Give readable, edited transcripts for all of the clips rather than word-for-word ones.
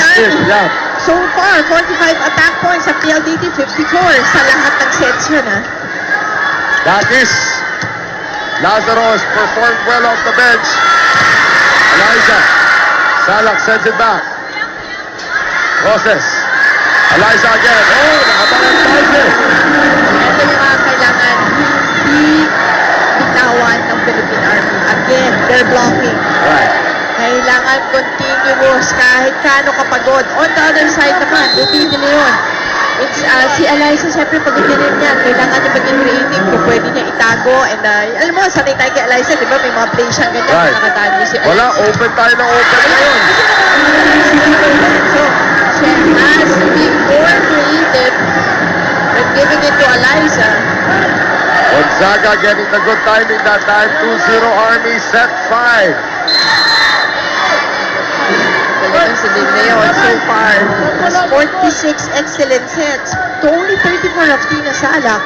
Philippine Army. Yeah. So far, 45 attack points sa PLDT, 54 sa lahat ng sets yun, ha? Dakis. Lazarus performed well off the bench. Eliza. Salak sends it back. Roses. Eliza again. Oh, nakabangan tayo. Ito yung mga kailangan hindi bitawan ng Philippine Army. Again, they're blocking. Right. Kailangan continuous kahit kano kapagod. On the other side naman, hindi nila yun. It's, si Eliza, siyempre pag ganyan yan, kailangan niya maging creative kung pwede niya itago. And alam mo, sanay tayo kay Eliza, di ba? May mga play siya ganyan, Right. nakatago si Eliza. Wala, open tayo ng open ngayon. So, she has to be more creative when giving it to Eliza. Gonzaga getting the good timing that time. 2-0 Army, set 5. Galing si Big Leon so far. Has 46 excellent sets to only 34 of Tina Salak.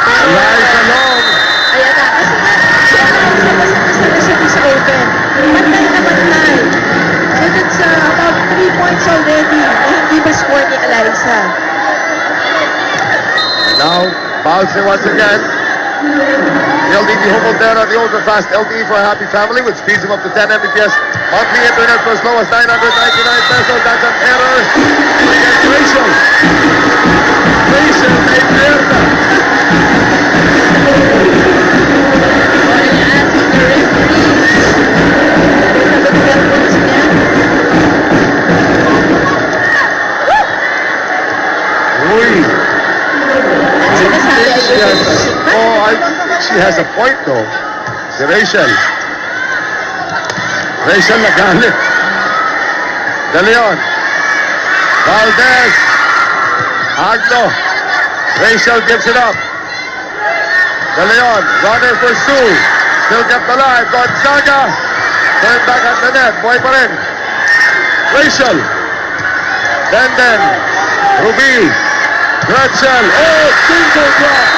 Eliza Long. Ayan na. Kasi nga, si Eliza basta na siya sa open. Pantay na pantay. So that's about 3 points already na hindi ba score ni Eliza. And now, bouncing once again. LDD Homoldera, the ultra fast LTE for a happy family, which speeds them up to 10 Mbps. Monthly internet for as low as 999 pesos. That's an error. Against Rachel. Rachel made mierda. Asking the referees. Look at that once again. Uy. Sinasabi ay I think she has a point though. Si Rachel. Rachel nagalit. De Leon. Valdez. Agno. Rachel gives it up. De Leon. Runner for Sue. Still kept alive. Gonzaga. Turn back at the net. Boy pa rin. Rachel. Denden. Ruby. Gretchen. Oh, single drop.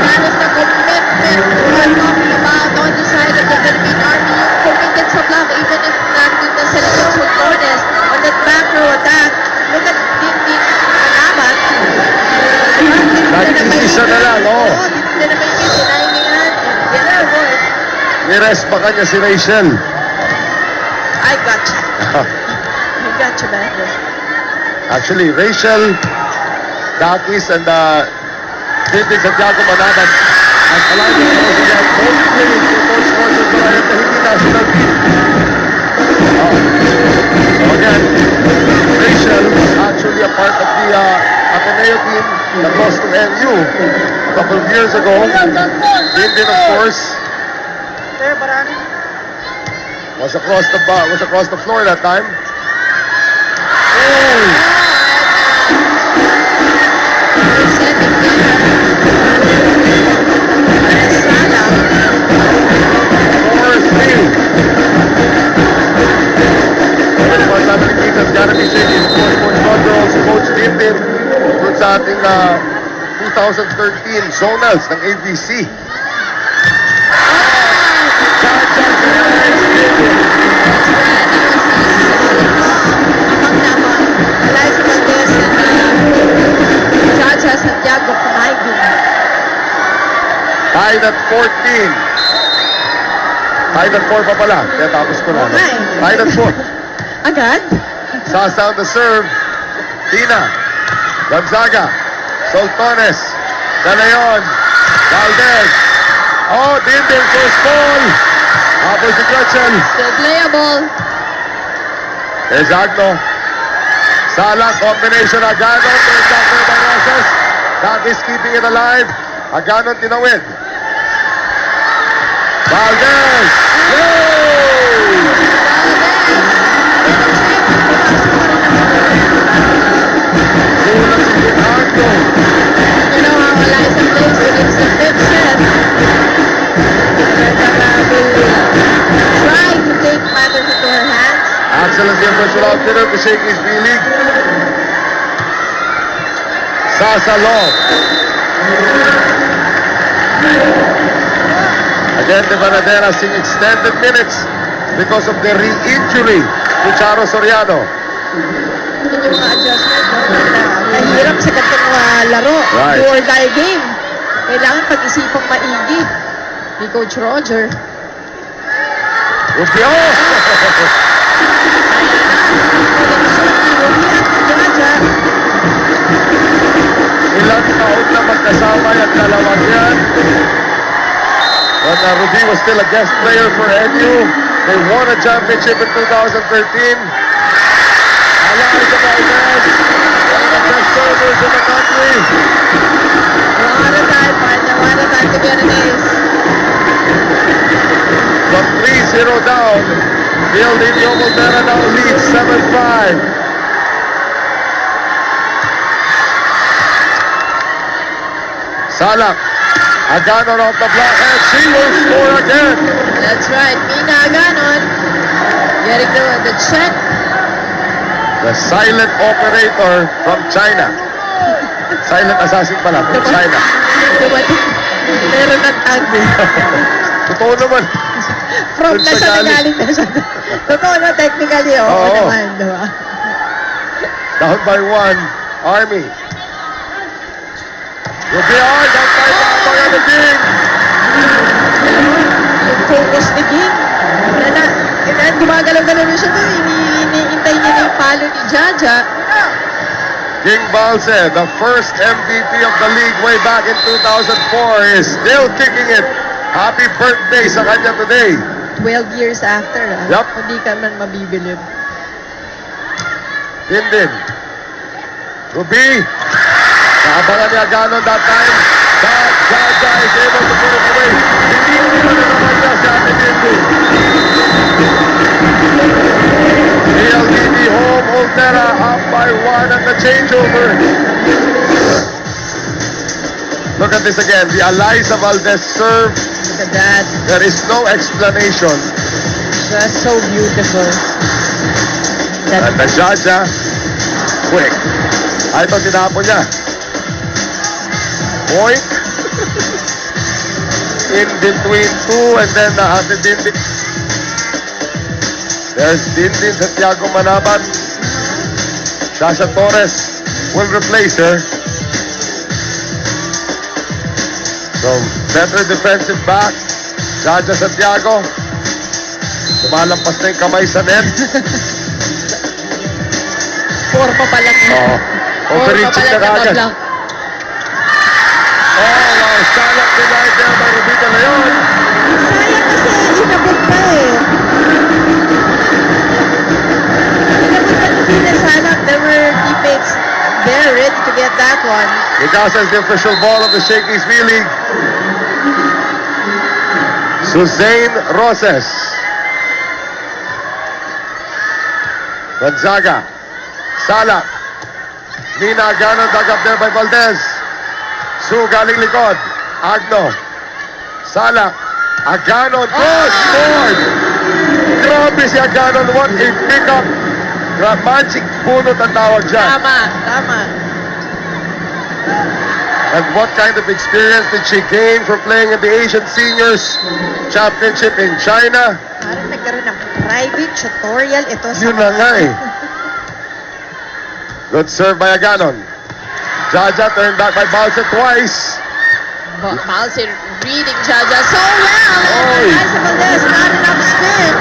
That is the commitment we're talking about on the side of the Philippine Army. Yung committed sa block, even if nandun na sila sa Sultones on that back row attack. Look at Dindin Anabat. Nag-iisa na lang, oh. Hindi na may tinahingan. And yan po. Nires pa kanya si Rachel. I gotcha. I gotcha, man. Actually, Rachel, Dakis, and Tintin Santiago Manaban as Eliza Cruz again. Both playing for both sports as well as the Hindi national team. So again, Rachel was actually a part of the Ateneo team that lost to NU a couple of years ago. Tintin, of course, was across the floor that time. Oh! Gotta be saying sports controls, Coach Tintin, dun sa ating 2013 zonals ng ABC. Eliza Valdez and Chacha Santiago Pamaigin. Tied at 14. Tied at 4 pa pala. Kaya tapos ko na. Okay. Tied at 4. Agad? Sasa on the serve. Tina. Gonzaga. Soltones. De Leon. Valdez. Oh, Dindin. First ball. Habol si Gretchen. Still playable. There's Agno. Sala. Combination. Agano. Turns back there by Rosas. That is keeping it alive. Agano tinawid. Valdez. Yay! Kulang si Agno. You know how Eliza plays when it's the fifth set. Will try to take matters into her hands. Excellent game for outfitter to shake his B-League. Sasa Long. Again, the Vanadera seeing extended minutes because of the re-injury ni Charo Soriano. Yun yung mga adjustment, no? Mahirap sa ganitong laro. Right. Do or die game. Kailangan pag-isipang maigi ni Coach Roger. Rubio! Ilang taon na magkasama yung dalawang yan. When Ruby was still a guest player for NU, they won a championship in 2013. Eliza Valdez, one of the best servers in the country. What a time, partner. What a time to get an ace. From 3-0 down, PLDT Moldera now leads 7-5. Salak, Aganon off the block, and she will score again. That's right. Mina Aganon getting the check. The silent operator from China. Silent assassin pala from China. Dumating. Meron ng tag. Totoo naman. From Dun na sa siya galing. nagaling na siya. Totoo na technically, oo Oo. naman, diba? Down by 1, Army. Rubio, down by Mga the King. Yung focus ni Ging. Gumagalaw-galaw na siya doon. Iniintay niya na yung palo ni Jaja. King Balse, the first MVP of the league way back in 2004, is still kicking it. Happy birthday sa kanya today. 12 years after, Yup. Hindi ka man mabibilib. Dindin. Ruby. Naabangan niya Ganon that time. But Jaja is able to put it away. Hindi naman na naman niya si Ate Dindin. PLDT home, Oltera up by 1 at the changeover. Look at this again. The Eliza Valdez serve. Look at that. There is no explanation. Just so beautiful. And the Jaja, quick. Ito tinapon niya. Point. In between two and then Ate Dindin. There's Dindin Santiago Manabat. Sasha Torres will replace her. So, better defensive back. Jaja Santiago. Lumalampas na yung kamay sa net. Forma pa lang yun. Oo. Overreaching na kagad. Oh, wow. Salak denied there by Rubita Leon. Sayang kasi inabot pa eh. Inabot pa ni Tina Salak. There were teammates there ready to get that one. Because as the official ball of the Shakey's V-League. Suzanne Roses. Gonzaga. Salak. Nina Ganon dug up there by Valdez. Su galing likod. Agno. Salak. Aganon. Goal scored! Grabe si Aganon. What a pickup. Magic bunot ang tawag dyan. Tama. And what kind of experience did she gain from playing in the Asian Seniors Championship in China? Parang nagkaroon ng private tutorial ito sa Yun na nga eh. Good serve by Aganon. Jaja turned back by Balsa twice. Malsi reading Jaja so well. Oy. And Eliza Valdez, not enough spin.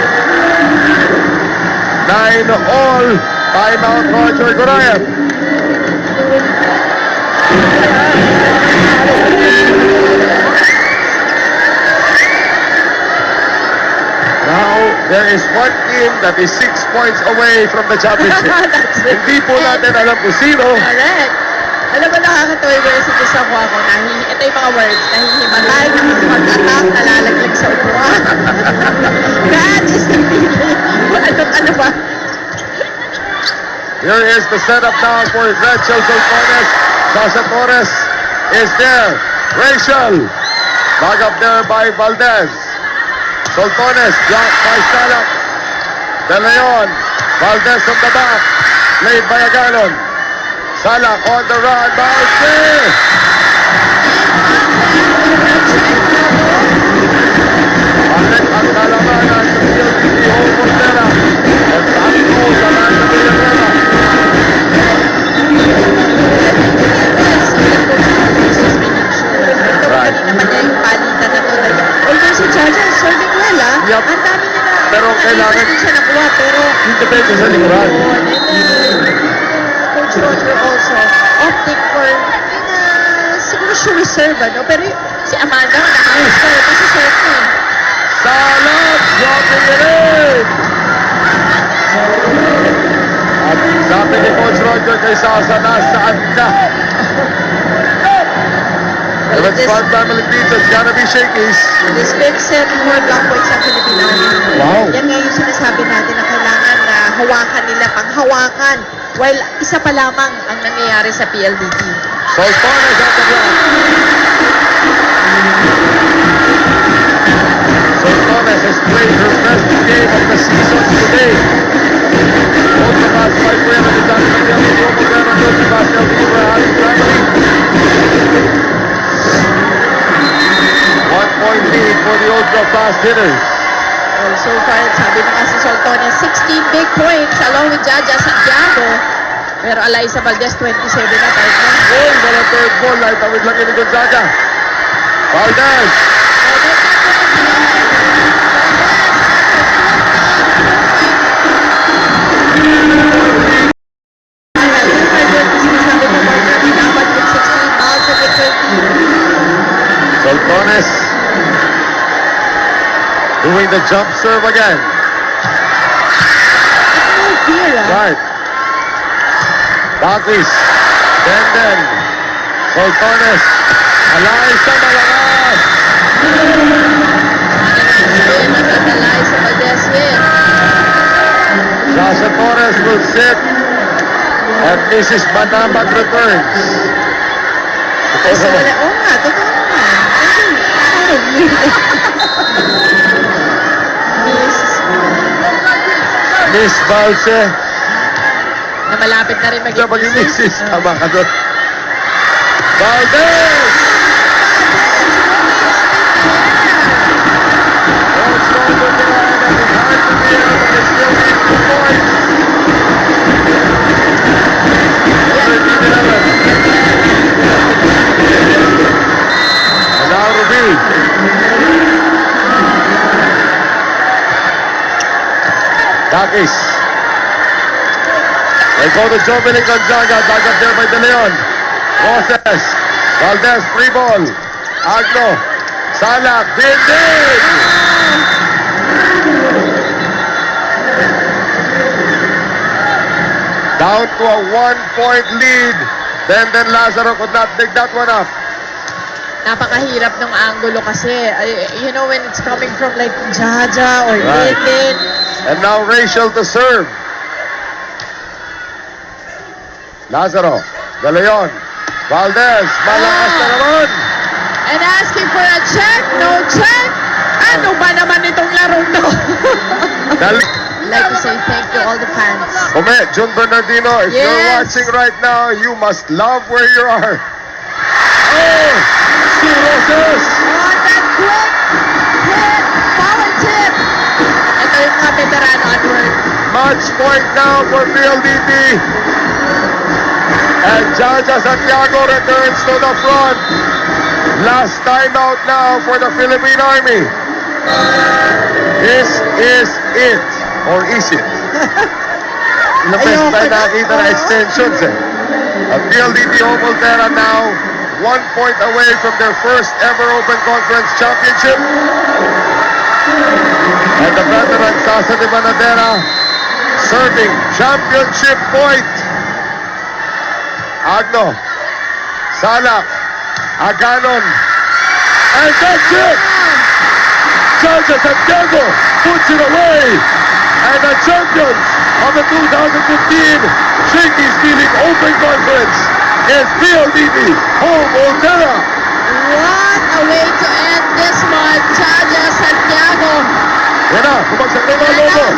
9-all. Timeout Roger Gorayev. Now, there is one team that is 6 points away from the championship. That's it. Hindi po natin alam kung sino. Correct. Alam mo, nakakatawa yung words ito sa kuha ko. Ito yung mga words. Nahihimatay, nakikipag-attack, nalalaglag sa upuan. That is the feeling. Ano ba? Here is the setup now for Rachel Soltones. Sasha Torres is there. Rachel. Dug up there by Valdez. Soltones blocked by Salak. De Leon. Valdez from the back. Played by Aganon. Salak on the run. Valdez. Balik ang kalamanan sa PLDT dito sa likuran. Coach Roger also opting for siguro she reserve, ano? Pero si Amanda, nakaka-reserve kasi set niya. Salak, dropping it in! At sabi ni Coach Roger kay Sasa, nasaan ka? If it's Fun Family Pizza, it's gonna be Shakey's. This big set more block points ang Filipino. Wow. Yan nga yung sinasabi natin na kailangan na hawakan nila, panghawakan. While isa pa lamang ang nangyayari sa PLDT. Soltones at the block. Soltones has played her best game of the season today. Both the last 5 players is on the field. Global Grana Coach Pascal Viva, happy family. 1 point lead for the Ultra Fast hitters. Well, so far, sabi na nga si Soltones, 16 big points along with Jaja Santiago. Pero Alyssa Valdez, 27 na tayo na. Goal, wala third ball. Light awit lang ni Gonzaga. Valdez. Soltones doing the jump serve again. Right. Bakis. Denden. Soltones. Alyssa malakas. Alyssa Valdez hit. Sasha Torres will sit. And Mrs. Manamag returns. Ay, so wala. Oo nga, totoo naman. Miss Balse. Na malapit na rin Siya maging Mrs. Tama ka doon. Valdez! Coach Roger behind and it's hard to be out, but they still need 2 points. 13-11. And now Ruby. Dakis. They go to Jovelyn Gonzaga. Dug up there by De Leon. Roses. Valdez, free ball. Agno. Salak. Binding. Down to a 1-point lead. Then Lazaro could not pick that one up. Napakahirap ng angulo kasi. You know, when it's coming from like Jaja or Right. Linden. And now Rachel to serve. Lazaro. De Leon. Valdez. Malakas na naman. And asking for a check, no check. Ano ba naman itong larong to? I'd like to say thank you all the fans. Ome, Jun Bernardino, if you're Yes. watching right now, you must love where you are. Oh, si Roses. On that quick hit, power tip. Ito yung mga veterano at work. Match point now for PLDT. And Jaja Santiago returns to the front. Last time out now for the Philippine Army. This is it. Or is it? Ilang beses Ayoko tayo na. nakakita na Oo. extensions eh. At PLDT Volterra now 1 point away from their first ever Open Conference Championship. And the veteran Sasa de Banadera serving championship point. Agno. Salak. Aganon. And that's it! Jaja Santiago puts it away. And the champions of the 2015 Shaky Stealing Open Conference is PLDT Home Volterra. What a way to end this one, Jaja Santiago. Yan na, bumagsak na yung mga logo.